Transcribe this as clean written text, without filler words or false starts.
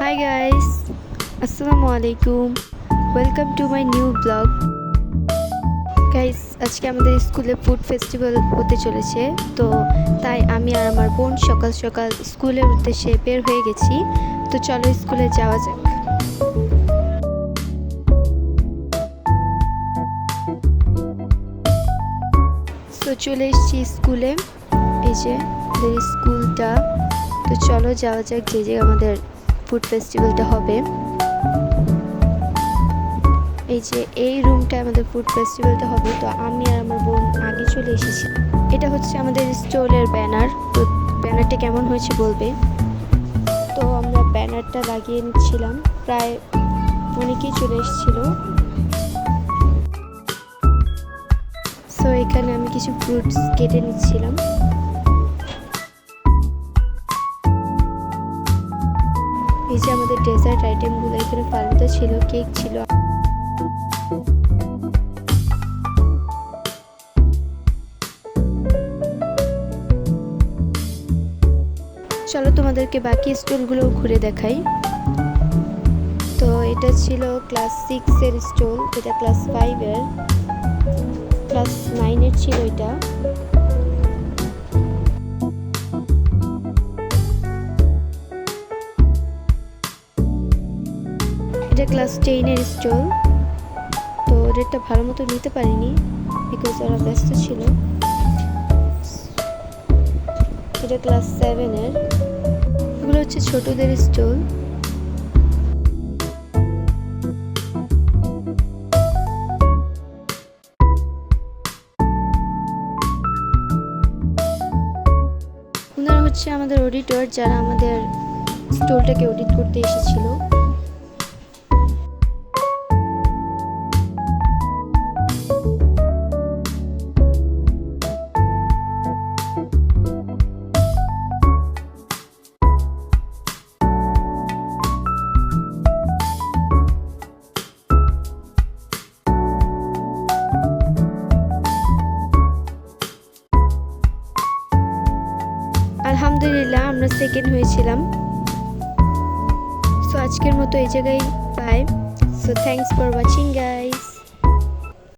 Hi guys, Assalamu alaikum. Welcome to my new vlog. Guys আজকে আমাদের স্কুলে food festival হতে চলেছে, তো তাই আমি আর আমার বোন সকাল সকাল স্কুলের উদ্দেশ্যে বের হয়ে গেছি। তো চলো স্কুলে যাওয়া যাক। তো চলে এসেছি স্কুলে, এই যে আমাদের স্কুলটা। তো চলো যাওয়া যাক যে যে আমাদের ফুড ফেস্টিভ্যালটা হবে। এই যে এই রুমটা আমাদের ফুড ফেস্টিভ্যালটা হবে। তো আমি আর আমার বোন আগে চলে এসেছি। এটা হচ্ছে আমাদের স্টলের ব্যানার। তো ব্যানারটা কেমন হয়েছে বলবে। তো আমরা ব্যানারটা লাগিয়ে নিচ্ছিলাম, প্রায় অনেকেই চলে এসেছিল। সো এখানে আমি কিছু ফ্রুটস কেটে নিচ্ছিলাম। এই যে আমাদের ডেজার্ট আইটেমগুলো, এখানে ফালুদা ছিল, কেক ছিল। চলো তোমাদেরকে বাকি স্টলগুলো ঘুরে দেখাই। তো এটা ছিল ক্লাস 6-এর স্টল, এটা ক্লাস 5-এর, ক্লাস 9-এর ছিল এটা। এটা ক্লাস 10-এর স্টল। তো রেটটা ভালো মতো নিতে পারিনি বিকজ ওরা ব্যস্ত ছিল। এটা ক্লাস 7-এর। এগুলো হচ্ছে ছোটদের স্টল। ওনারা হচ্ছে আমাদের অডিটর, যারা আমাদের স্টলটাকে অডিট করতে এসেছিল। আলহামদুলিল্লাহ আমরা সেকেন্ড হয়েছিলাম। সো আজকের মতো এই জায়গায় bye. So thanks for watching guys.